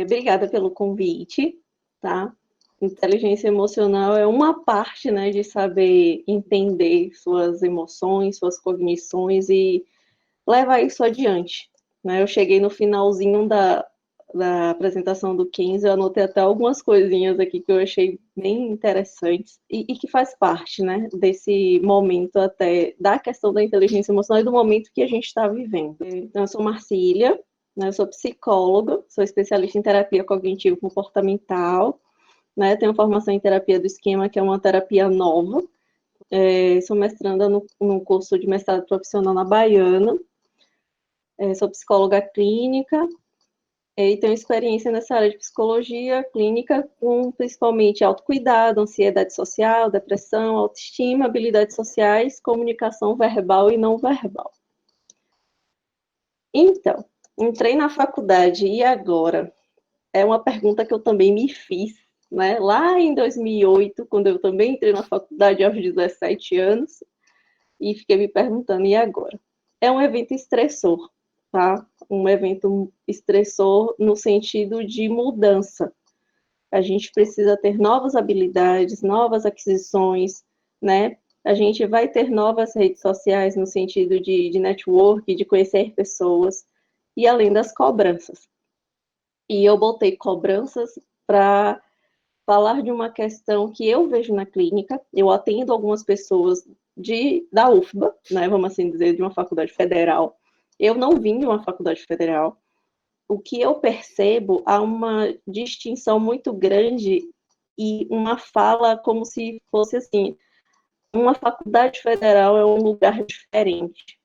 Obrigada pelo convite, tá? Inteligência emocional é uma parte, né, de saber entender suas emoções, suas cognições e levar isso adiante, né? Eu cheguei no finalzinho da apresentação do Kenzo, eu anotei até algumas coisinhas aqui que eu achei bem interessantes e que faz parte, né, desse momento até da questão da inteligência emocional e do momento que a gente está vivendo. Então, eu sou Marcília, né, eu sou psicóloga, sou especialista em terapia cognitivo-comportamental, né, tenho formação em terapia do esquema, que é uma terapia nova, sou mestranda no curso de mestrado profissional na Baiana, sou psicóloga clínica, e tenho experiência nessa área de psicologia clínica, com principalmente autocuidado, ansiedade social, depressão, autoestima, habilidades sociais, comunicação verbal e não verbal. Então, entrei na faculdade e agora? É uma pergunta que eu também me fiz, né? Lá em 2008, quando eu também entrei na faculdade aos 17 anos, e fiquei me perguntando, e agora? É um evento estressor, tá? Um evento estressor no sentido de mudança. A gente precisa ter novas habilidades, novas aquisições, né? A gente vai ter novas redes sociais no sentido de network, de conhecer pessoas, e além das cobranças. E eu botei cobranças para falar de uma questão que eu vejo na clínica. Eu atendo algumas pessoas da UFBA, né, vamos assim dizer, de uma faculdade federal. Eu não vim de uma faculdade federal. O que eu percebo, há uma distinção muito grande e uma fala como se fosse assim, uma faculdade federal é um lugar diferente,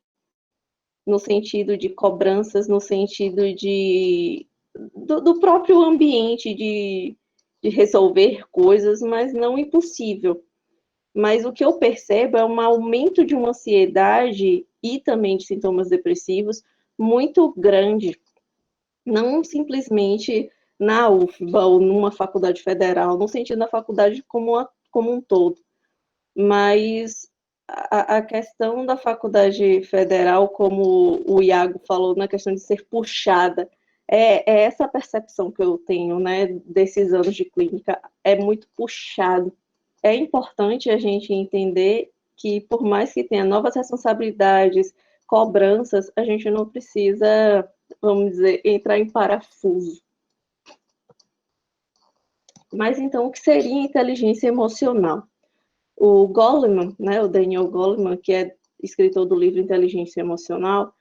no sentido de cobranças, no sentido do próprio ambiente de resolver coisas, mas não impossível. Mas o que eu percebo é um aumento de uma ansiedade e também de sintomas depressivos muito grande. Não simplesmente na UFBA ou numa faculdade federal, no sentido da faculdade como um todo, mas a questão da faculdade federal, como o Iago falou, na questão de ser puxada, é essa percepção que eu tenho, né, desses anos de clínica, é muito puxado. É importante a gente entender que, por mais que tenha novas responsabilidades, cobranças, a gente não precisa, vamos dizer, entrar em parafuso. Mas então, o que seria inteligência emocional? O Goleman, né, o Daniel Goleman, que é escritor do livro Inteligência Emocional,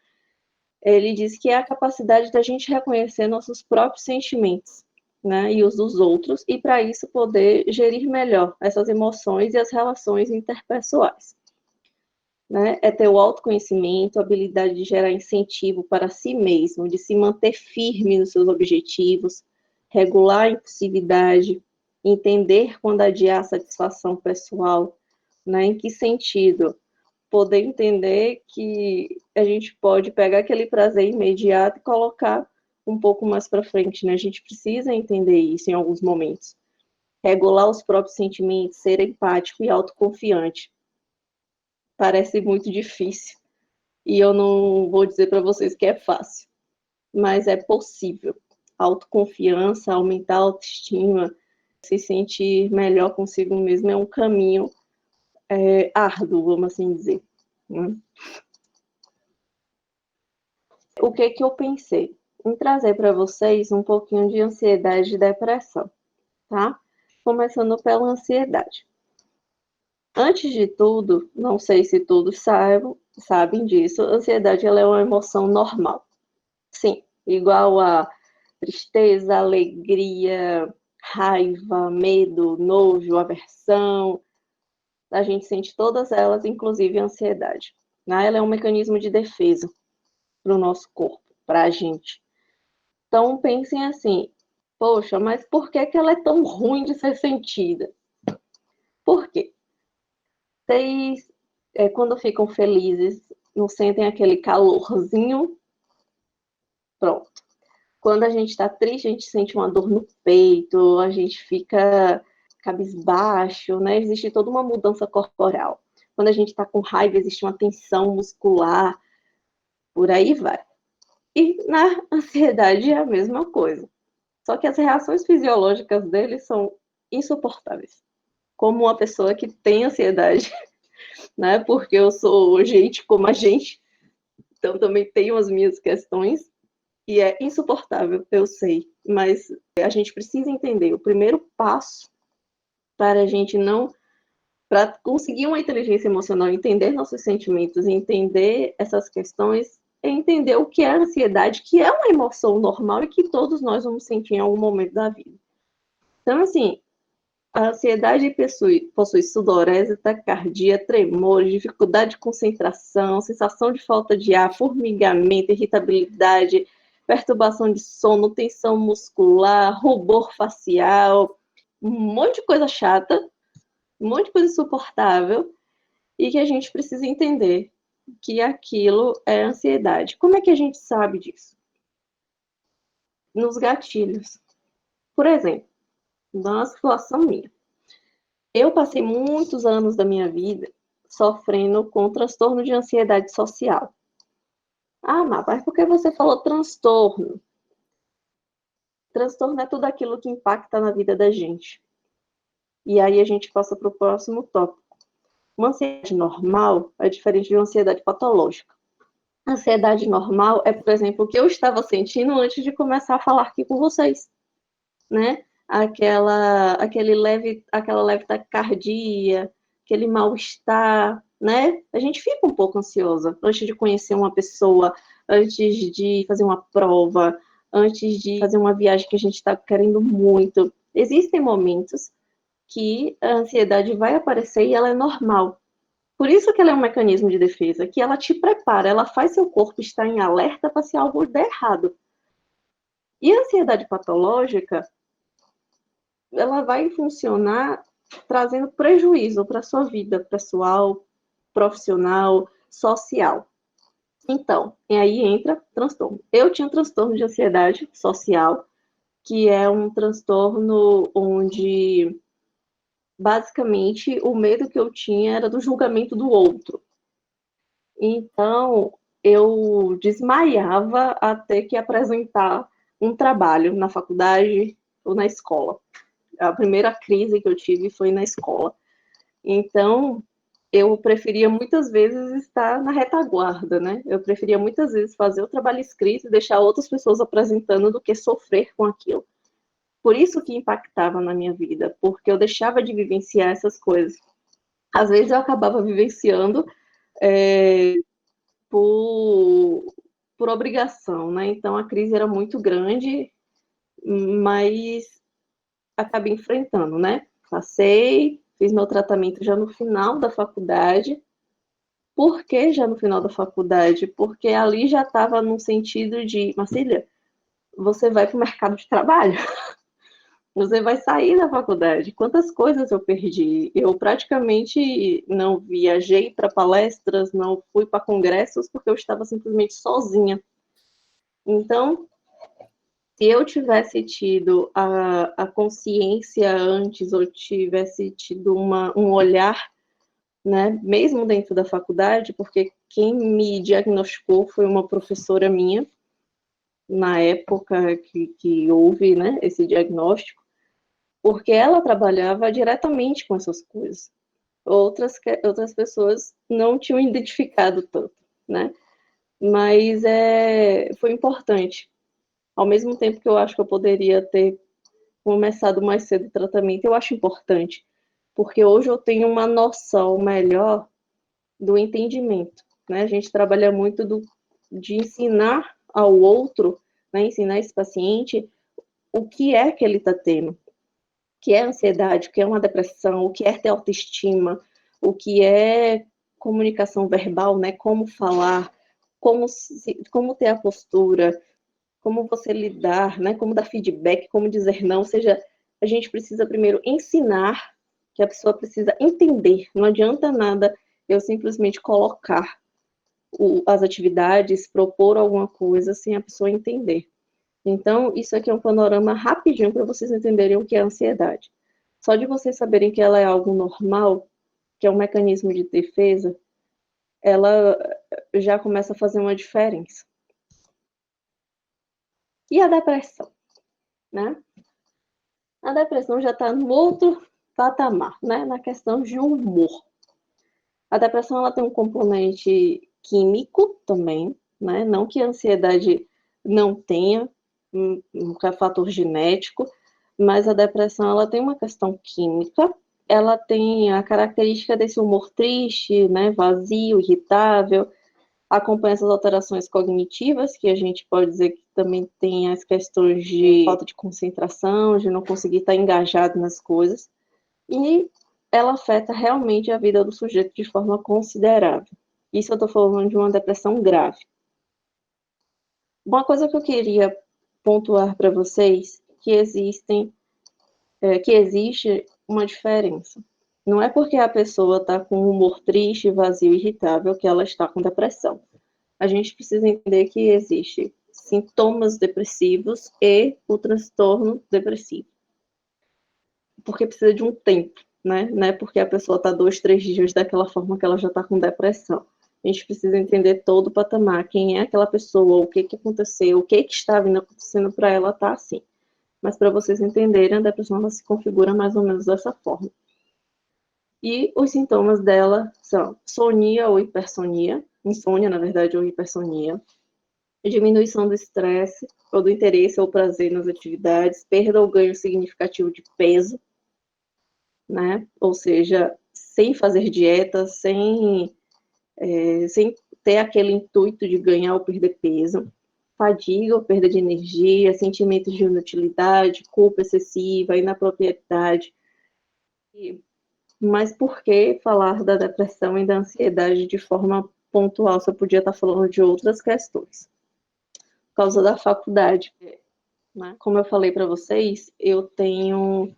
ele diz que é a capacidade da gente reconhecer nossos próprios sentimentos, né, e os dos outros, e para isso poder gerir melhor essas emoções e as relações interpessoais. Né? É ter o autoconhecimento, a habilidade de gerar incentivo para si mesmo, de se manter firme nos seus objetivos, regular a impulsividade, entender quando adiar a satisfação pessoal, né? Em que sentido? Poder entender que a gente pode pegar aquele prazer imediato e colocar um pouco mais para frente, né? A gente precisa entender isso em alguns momentos. Regular os próprios sentimentos, ser empático e autoconfiante. Parece muito difícil. E eu não vou dizer para vocês que é fácil, mas é possível. Autoconfiança, aumentar a autoestima, se sentir melhor consigo mesmo é um caminho árduo, vamos assim dizer. Né? O que eu pensei? Em trazer para vocês um pouquinho de ansiedade e depressão, tá? Começando pela ansiedade. Antes de tudo, não sei se todos sabem disso, a ansiedade ela é uma emoção normal. Sim, igual a tristeza, alegria, raiva, medo, nojo, aversão. A gente sente todas elas, inclusive a ansiedade. Né? Ela é um mecanismo de defesa para o nosso corpo, para a gente. Então, pensem assim, poxa, mas por que ela é tão ruim de ser sentida? Por quê? Vocês, quando ficam felizes, não sentem aquele calorzinho? Pronto. Quando a gente está triste, a gente sente uma dor no peito, a gente fica cabisbaixo, né? Existe toda uma mudança corporal. Quando a gente está com raiva, existe uma tensão muscular, por aí vai. E na ansiedade é a mesma coisa. Só que as reações fisiológicas dele são insuportáveis. Como uma pessoa que tem ansiedade, né? Porque eu sou gente como a gente, então também tenho as minhas questões, e é insuportável, eu sei, mas a gente precisa entender. O primeiro passo para a gente não, para conseguir uma inteligência emocional, entender nossos sentimentos, entender essas questões, é entender o que é a ansiedade, que é uma emoção normal e que todos nós vamos sentir em algum momento da vida. Então, assim, a ansiedade possui sudorese, taquicardia, tremores, dificuldade de concentração, sensação de falta de ar, formigamento, irritabilidade, perturbação de sono, tensão muscular, rubor facial, um monte de coisa chata, um monte de coisa insuportável, e que a gente precisa entender que aquilo é ansiedade. Como é que a gente sabe disso? Nos gatilhos. Por exemplo, numa situação minha. Eu passei muitos anos da minha vida sofrendo com transtorno de ansiedade social. Ah, mas por que você falou transtorno? Transtorno é tudo aquilo que impacta na vida da gente. E aí a gente passa para o próximo tópico. Uma ansiedade normal é diferente de uma ansiedade patológica. A ansiedade normal é, por exemplo, o que eu estava sentindo antes de começar a falar aqui com vocês, né? Aquela leve taquicardia, aquele mal-estar, né? A gente fica um pouco ansiosa antes de conhecer uma pessoa, antes de fazer uma prova, antes de fazer uma viagem que a gente está querendo muito. Existem momentos que a ansiedade vai aparecer e ela é normal. Por isso que ela é um mecanismo de defesa, que ela te prepara, ela faz seu corpo estar em alerta para se algo der errado. E a ansiedade patológica, ela vai funcionar trazendo prejuízo para a sua vida pessoal, profissional, social. Então, e aí entra transtorno. Eu tinha transtorno de ansiedade social, que é um transtorno onde, basicamente, o medo que eu tinha era do julgamento do outro. Então, eu desmaiava a ter que apresentar um trabalho na faculdade ou na escola. A primeira crise que eu tive foi na escola. Então, eu preferia muitas vezes estar na retaguarda, né? Eu preferia muitas vezes fazer o trabalho escrito e deixar outras pessoas apresentando do que sofrer com aquilo. Por isso que impactava na minha vida, porque eu deixava de vivenciar essas coisas. Às vezes eu acabava vivenciando por, por obrigação, né? Então a crise era muito grande, mas acabei enfrentando, né? Passei, fiz meu tratamento já no final da faculdade. Por que já no final da faculdade? Porque ali já estava no sentido de, Marcília, você vai para o mercado de trabalho, você vai sair da faculdade. Quantas coisas eu perdi? Eu praticamente não viajei para palestras, não fui para congressos, porque eu estava simplesmente sozinha. Então, se eu tivesse tido a consciência antes, ou tivesse tido um olhar, né, mesmo dentro da faculdade, porque quem me diagnosticou foi uma professora minha, na época que houve, né, esse diagnóstico, porque ela trabalhava diretamente com essas coisas. Outras pessoas não tinham identificado tanto, né? Mas foi importante. Ao mesmo tempo que eu acho que eu poderia ter começado mais cedo o tratamento, eu acho importante, porque hoje eu tenho uma noção melhor do entendimento, né? A gente trabalha muito de ensinar ao outro, né? Ensinar esse paciente o que é que ele está tendo, o que é ansiedade, o que é uma depressão, o que é ter autoestima, o que é comunicação verbal, né? Como falar, como ter a postura, como você lidar, né? Como dar feedback, como dizer não. Ou seja, a gente precisa primeiro ensinar, que a pessoa precisa entender. Não adianta nada eu simplesmente colocar as atividades, propor alguma coisa sem a pessoa entender. Então, isso aqui é um panorama rapidinho para vocês entenderem o que é ansiedade. Só de vocês saberem que ela é algo normal, que é um mecanismo de defesa, ela já começa a fazer uma diferença. E a depressão? né? A depressão já está no outro patamar, né? Na questão de humor. A depressão ela tem um componente químico também, né? Não que a ansiedade não tenha um fator genético, mas a depressão ela tem uma questão química. Ela tem a característica desse humor triste, né? Vazio, irritável. Acompanha essas alterações cognitivas, que a gente pode dizer que também tem as questões de falta de concentração, de não conseguir estar engajado nas coisas. E ela afeta realmente a vida do sujeito de forma considerável. Isso eu estou falando de uma depressão grave. Uma coisa que eu queria pontuar para vocês, que existe uma diferença. Não é porque a pessoa está com um humor triste, vazio, irritável, que ela está com depressão. A gente precisa entender que existe sintomas depressivos e o transtorno depressivo. Porque precisa de um tempo, né? Não é porque a pessoa está 2, 3 dias daquela forma que ela já está com depressão. A gente precisa entender todo o patamar, quem é aquela pessoa, o que aconteceu, o que está vindo acontecendo para ela estar assim. Mas para vocês entenderem, a depressão ela se configura mais ou menos dessa forma. E os sintomas dela são sonia ou hipersonia, insônia, na verdade, ou hipersonia, diminuição do estresse, ou do interesse ou prazer nas atividades, perda ou ganho significativo de peso, né? Ou seja, sem fazer dieta, sem ter aquele intuito de ganhar ou perder peso, fadiga ou perda de energia, sentimentos de inutilidade, culpa excessiva, inapropriedade. Mas por que falar da depressão e da ansiedade de forma pontual? Se eu podia estar falando de outras questões. Por causa da faculdade, né? Como eu falei para vocês, eu tenho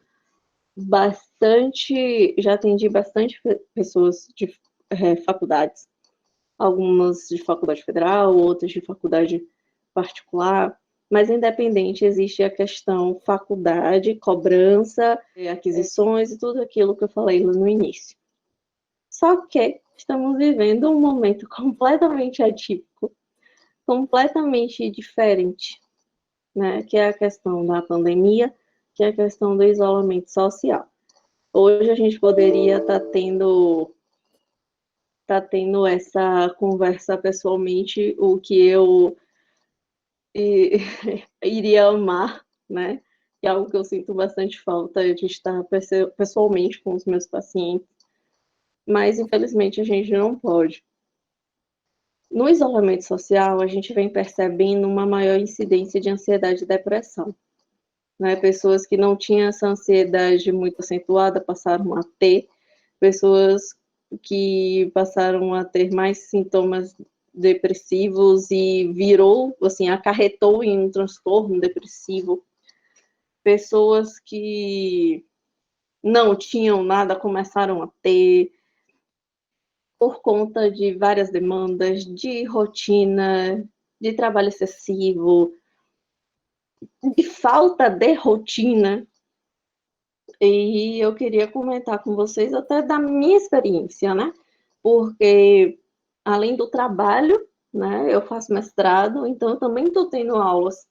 já atendi bastante pessoas de faculdades, algumas de faculdade federal, outras de faculdade particular, mas independente, existe a questão faculdade, cobrança, aquisições e tudo aquilo que eu falei no início. Só que estamos vivendo um momento completamente atípico, completamente diferente, né? Que é a questão da pandemia, que é a questão do isolamento social. Hoje a gente poderia estar tendo essa conversa pessoalmente, o que eu iria amar, né? Que é algo que eu sinto bastante falta de estar pessoalmente com os meus pacientes, mas infelizmente a gente não pode. No isolamento social, a gente vem percebendo uma maior incidência de ansiedade e depressão. Né? Pessoas que não tinham essa ansiedade muito acentuada passaram a ter, pessoas que passaram a ter mais sintomas depressivos e acarretou em um transtorno depressivo. Pessoas que não tinham nada começaram a ter, por conta de várias demandas, de rotina, de trabalho excessivo, de falta de rotina. E eu queria comentar com vocês até da minha experiência, né? Porque além do trabalho, né, eu faço mestrado, então eu também estou tendo aulas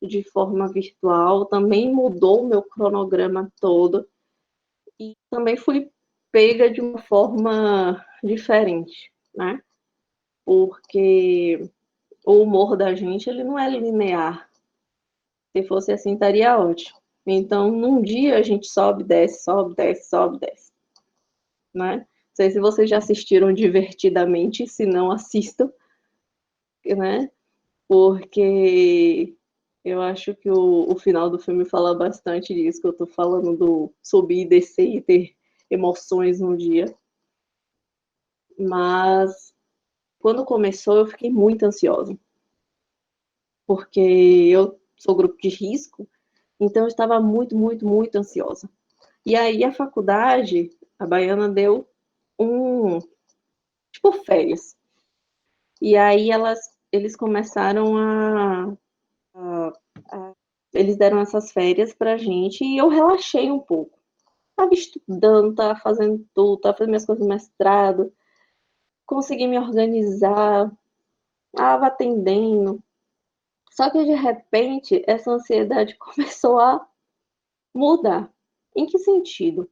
de forma virtual, também mudou o meu cronograma todo e também fui pega de uma forma diferente, né? Porque o humor da gente ele não é linear. Se fosse assim, estaria ótimo. Então, num dia a gente sobe, desce, sobe, desce, sobe, desce, né? Não sei se vocês já assistiram Divertidamente, se não assistam, né? Porque eu acho que o final do filme fala bastante disso, que eu tô falando do subir e descer e ter emoções num dia. Mas quando começou, eu fiquei muito ansiosa. Porque eu sou grupo de risco, então eu estava muito, muito, muito ansiosa. E aí a faculdade, a Baiana deu tipo, férias. E aí eles começaram eles deram essas férias pra gente e eu relaxei um pouco. Tava estudando, tava fazendo tudo, tava fazendo minhas coisas do mestrado, consegui me organizar, tava atendendo, Só que, de repente, essa ansiedade começou a mudar. Em que sentido?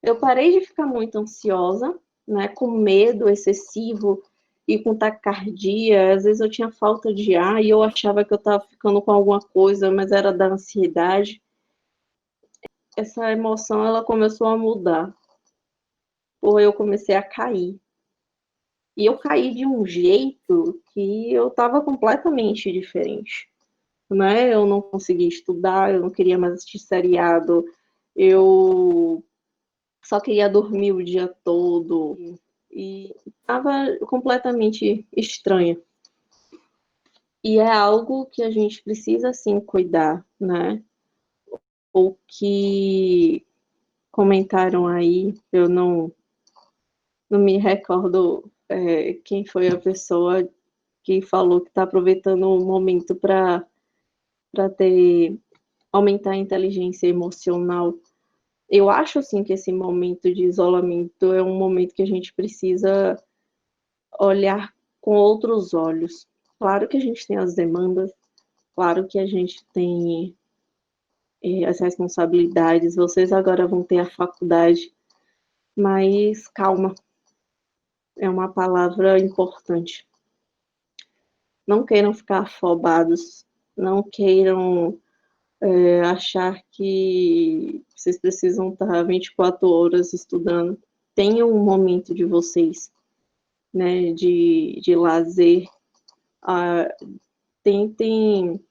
Eu parei de ficar muito ansiosa, né, com medo excessivo e com taquicardia. Às vezes eu tinha falta de ar e eu achava que eu estava ficando com alguma coisa, mas era da ansiedade. Essa emoção, ela começou a mudar, ou eu comecei a cair. E eu caí de um jeito que eu estava completamente diferente, né? Eu não conseguia estudar, eu não queria mais assistir seriado, eu só queria dormir o dia todo e estava completamente estranha. E é algo que a gente precisa sim cuidar, né? O que comentaram aí, eu não me recordo quem foi a pessoa que falou que está aproveitando o momento para ter aumentar a inteligência emocional. Eu acho assim que esse momento de isolamento é um momento que a gente precisa olhar com outros olhos. Claro que a gente tem as demandas, claro que a gente tem as responsabilidades, vocês agora vão ter a faculdade, mas calma, é uma palavra importante. Não queiram ficar afobados, não queiram achar que vocês precisam estar 24 horas estudando. Tenham um momento de vocês, né, de lazer. Tentem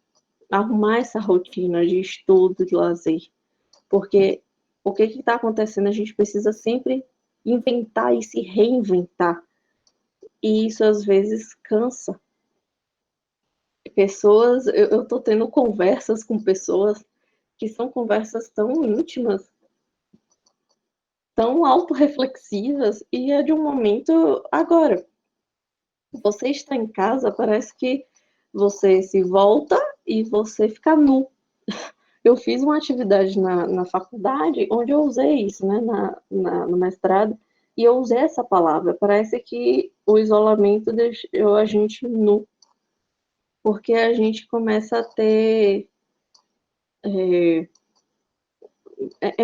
arrumar essa rotina de estudo, de lazer. Porque o que está acontecendo? A gente precisa sempre inventar e se reinventar. E isso às vezes cansa. Pessoas, eu estou tendo conversas com pessoas que são conversas tão íntimas, tão autorreflexivas, e é de um momento agora. Você está em casa, parece que você se volta e você fica nu. Eu fiz uma atividade na faculdade onde eu usei isso, né, no mestrado, e eu usei essa palavra. Parece que o isolamento deixou a gente nu, porque a gente começa a ter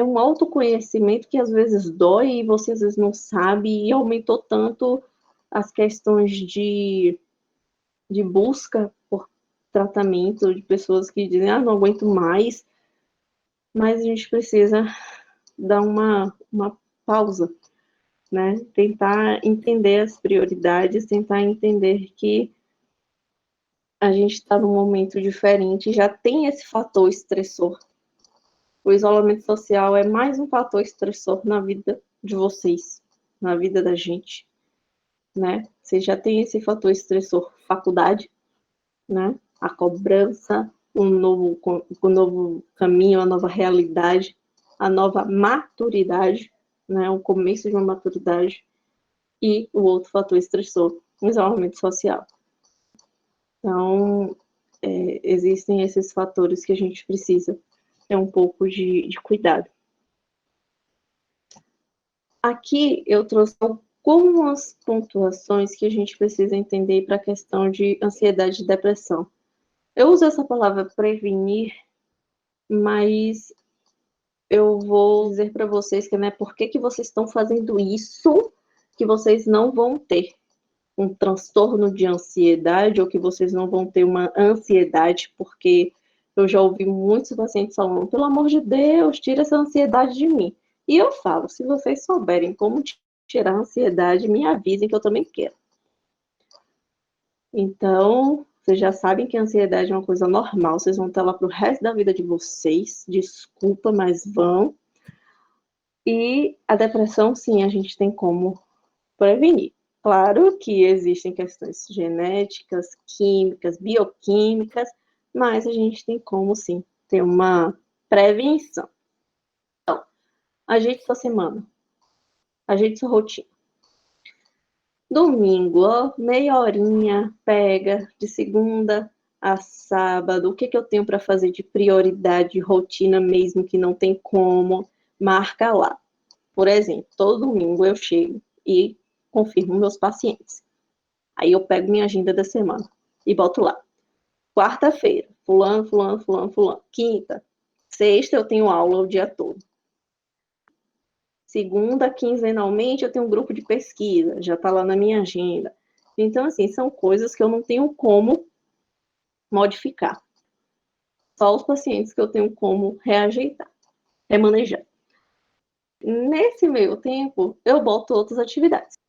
um autoconhecimento que às vezes dói e você às vezes não sabe, e aumentou tanto as questões de busca por tratamento, de pessoas que dizem, não aguento mais, mas a gente precisa dar uma pausa, né? Tentar entender as prioridades, tentar entender que a gente está num momento diferente, já tem esse fator estressor. O isolamento social é mais um fator estressor na vida de vocês, na vida da gente, né? Você já tem esse fator estressor faculdade, né? A cobrança, um novo caminho, a nova realidade, a nova maturidade, né? O começo de uma maturidade, e o outro fator estressor, o isolamento social. Então, existem esses fatores que a gente precisa ter um pouco de cuidado. Aqui eu trouxe algumas pontuações que a gente precisa entender para a questão de ansiedade e depressão. Eu uso essa palavra prevenir, mas eu vou dizer para vocês que não é porque que vocês estão fazendo isso que vocês não vão ter um transtorno de ansiedade ou que vocês não vão ter uma ansiedade, porque eu já ouvi muitos pacientes falando, pelo amor de Deus, tira essa ansiedade de mim. E eu falo, se vocês souberem como tirar a ansiedade, me avisem que eu também quero. Então, vocês já sabem que a ansiedade é uma coisa normal, vocês vão estar lá para o resto da vida de vocês, desculpa, mas vão. E a depressão, sim, a gente tem como prevenir. Claro que existem questões genéticas, químicas, bioquímicas, mas a gente tem como, sim, ter uma prevenção. Então, ajeite sua semana, ajeite sua rotina. Domingo, ó, meia horinha, pega de segunda a sábado, o que eu tenho para fazer de prioridade, rotina mesmo que não tem como, marca lá. Por exemplo, todo domingo eu chego e confirmo meus pacientes. Aí eu pego minha agenda da semana e boto lá. Quarta-feira, fulano, fulano, fulano, fulano. Quinta, sexta eu tenho aula o dia todo. Segunda, quinzenalmente, eu tenho um grupo de pesquisa, já está lá na minha agenda. Então, assim, são coisas que eu não tenho como modificar. Só os pacientes que eu tenho como reajeitar, remanejar. Nesse meio tempo, eu boto outras atividades.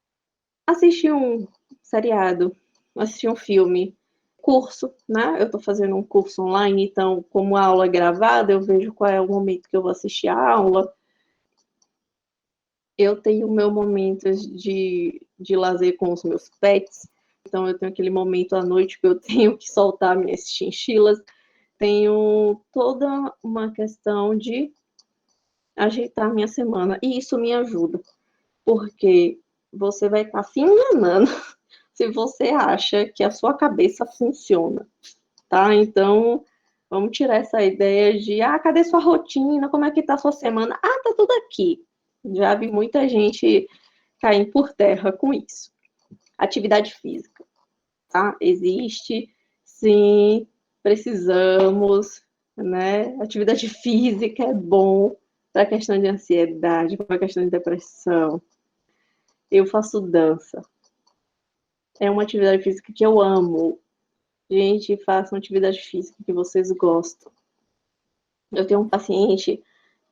Assistir um seriado, assistir um filme, curso, né? Eu estou fazendo um curso online, então, como a aula é gravada, eu vejo qual é o momento que eu vou assistir a aula. Eu tenho meu momento de lazer com os meus pets, então eu tenho aquele momento à noite que eu tenho que soltar minhas chinchilas. Tenho toda uma questão de ajeitar minha semana, e isso me ajuda, porque você vai estar se enganando se você acha que a sua cabeça funciona, tá? Então, vamos tirar essa ideia de, cadê sua rotina? Como é que tá a sua semana? Tá tudo aqui. Já vi muita gente cair por terra com isso. Atividade física, tá? Existe, sim, precisamos, né? Atividade física é bom para a questão de ansiedade, para a questão de depressão. Eu faço dança. É uma atividade física que eu amo. Gente, façam atividade física que vocês gostam. Eu tenho um paciente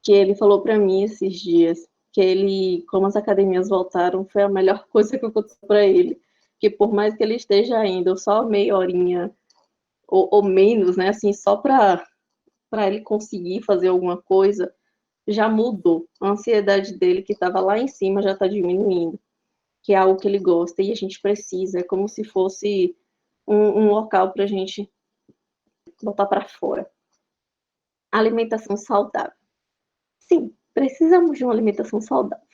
que ele falou para mim esses dias que ele, como as academias voltaram, foi a melhor coisa que aconteceu para ele. Que por mais que ele esteja indo só meia horinha ou menos, né, assim, só para ele conseguir fazer alguma coisa, já mudou. A ansiedade dele, que estava lá em cima, já está diminuindo, que é algo que ele gosta e a gente precisa, é como se fosse um local para a gente botar para fora. Alimentação saudável. Sim, precisamos de uma alimentação saudável.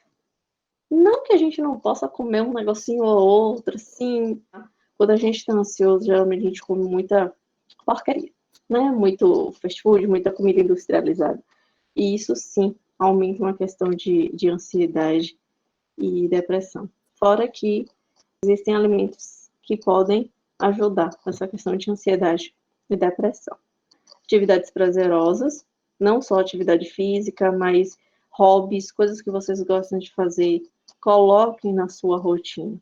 Não que a gente não possa comer um negocinho ou outro, sim. Quando a gente está ansioso, geralmente a gente come muita porcaria, né? Muito fast food, muita comida industrializada. E isso sim aumenta uma questão de ansiedade e depressão. Fora que existem alimentos que podem ajudar nessa questão de ansiedade e depressão. Atividades prazerosas, não só atividade física, mas hobbies, coisas que vocês gostam de fazer, coloquem na sua rotina.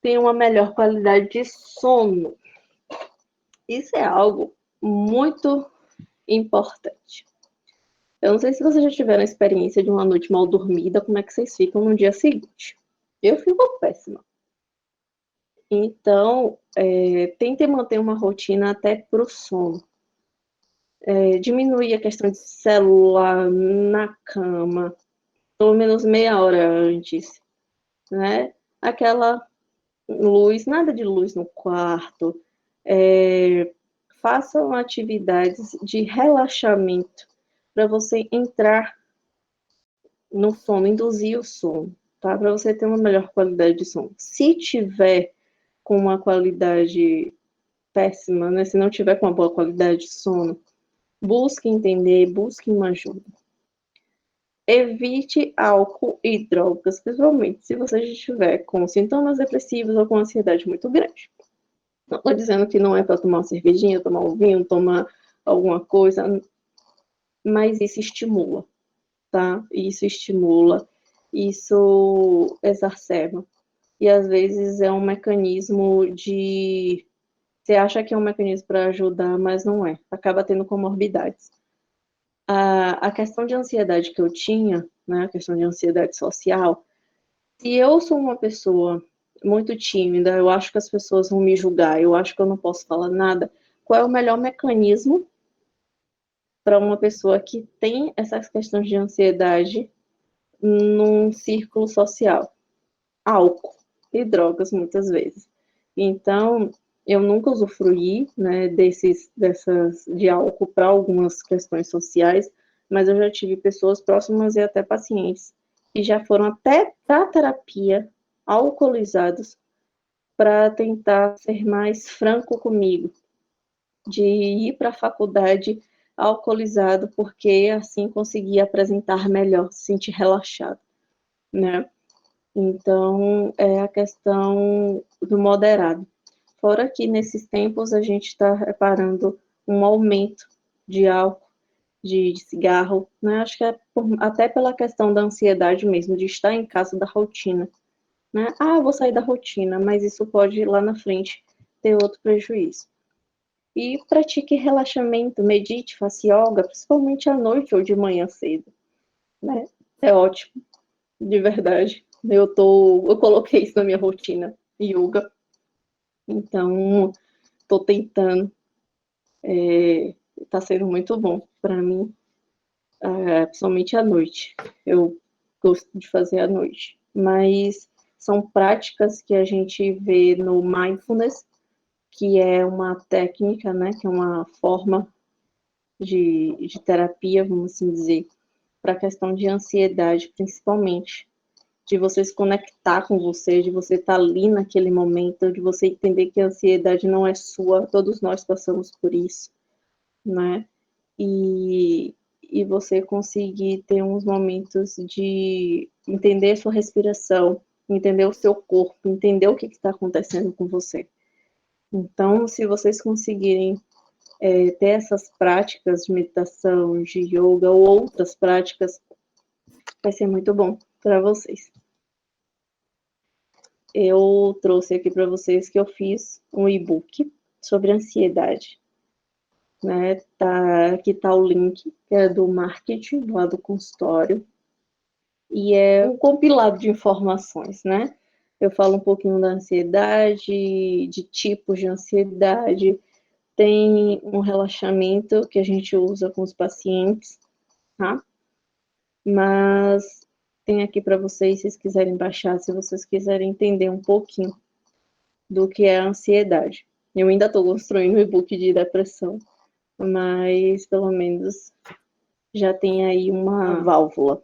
Tenha uma melhor qualidade de sono. Isso é algo muito importante. Eu não sei se vocês já tiveram a experiência de uma noite mal dormida, como é que vocês ficam no dia seguinte. Eu fico péssima. Então, tentem manter uma rotina até para o sono. Diminuir a questão de celular na cama, pelo menos meia hora antes, né? Aquela luz, nada de luz no quarto. Façam atividades de relaxamento para você entrar no sono, induzir o sono, tá? Para você ter uma melhor qualidade de sono. Se tiver com uma qualidade péssima, né? Se não tiver com uma boa qualidade de sono, busque entender, busque uma ajuda. Evite álcool e drogas, principalmente se você já estiver com sintomas depressivos ou com ansiedade muito grande. Não estou dizendo que não é para tomar uma cervejinha, tomar um vinho, tomar alguma coisa, mas isso estimula, tá? Isso estimula, isso exacerba. E às vezes é um mecanismo de. Você acha que é um mecanismo para ajudar, mas não é. Acaba tendo comorbidades. A questão de ansiedade que eu tinha, né, a questão de ansiedade social, se eu sou uma pessoa muito tímida, eu acho que as pessoas vão me julgar, eu acho que eu não posso falar nada, qual é o melhor mecanismo para uma pessoa que tem essas questões de ansiedade num círculo social? Álcool e drogas, muitas vezes. Então, eu nunca usufruí, né, de álcool para algumas questões sociais, mas eu já tive pessoas próximas e até pacientes que já foram até para terapia alcoolizados para tentar ser mais franco comigo, de ir para a faculdade alcoolizado, porque assim conseguia apresentar melhor, se sentir relaxado, né? Então, é a questão do moderado. Fora que nesses tempos a gente está reparando um aumento de álcool, de cigarro, né? Acho que é até pela questão da ansiedade mesmo, de estar em casa da rotina, né? Ah, eu vou sair da rotina, mas isso pode lá na frente ter outro prejuízo. E pratique relaxamento, medite, faça yoga, principalmente à noite ou de manhã cedo, né? É ótimo, de verdade. Eu coloquei isso na minha rotina, yoga. Então, estou tentando. Está sendo muito bom para mim, principalmente à noite. Eu gosto de fazer à noite. Mas são práticas que a gente vê no mindfulness, que é uma técnica, né, que é uma forma de terapia, vamos assim dizer, para a questão de ansiedade, principalmente. De você se conectar com você, de você estar ali naquele momento, de você entender que a ansiedade não é sua, todos nós passamos por isso, né? E você conseguir ter uns momentos de entender a sua respiração, entender o seu corpo, entender o que está acontecendo com você. Então, se vocês conseguirem ter essas práticas de meditação, de yoga ou outras práticas, vai ser muito bom para vocês. Eu trouxe aqui para vocês que eu fiz um e-book sobre ansiedade. Né? Aqui está o link, que é do marketing, lá do consultório. E é um compilado de informações, né? Eu falo um pouquinho da ansiedade, de tipos de ansiedade. Tem um relaxamento que a gente usa com os pacientes, tá? Mas tem aqui para vocês, se vocês quiserem baixar, se vocês quiserem entender um pouquinho do que é a ansiedade. Eu ainda estou construindo um e-book de depressão, mas pelo menos já tem aí uma válvula.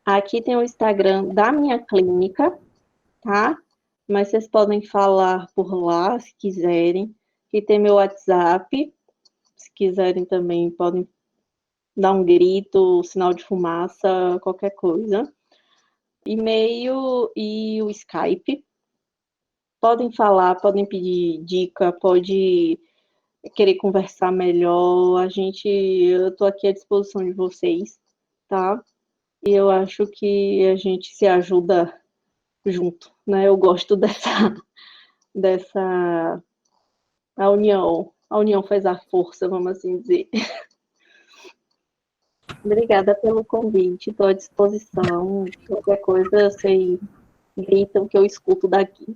Aqui tem o Instagram da minha clínica, tá? Mas vocês podem falar por lá, se quiserem. Aqui tem meu WhatsApp, se quiserem também podem dar um grito, sinal de fumaça, qualquer coisa. E-mail e o Skype. Podem falar, podem pedir dica, pode querer conversar melhor. Eu tô aqui à disposição de vocês, tá? E eu acho que a gente se ajuda junto, né? Eu gosto dessa a união. A união faz a força, vamos assim dizer. Obrigada pelo convite, estou à disposição. Qualquer coisa, vocês gritam que eu escuto daqui.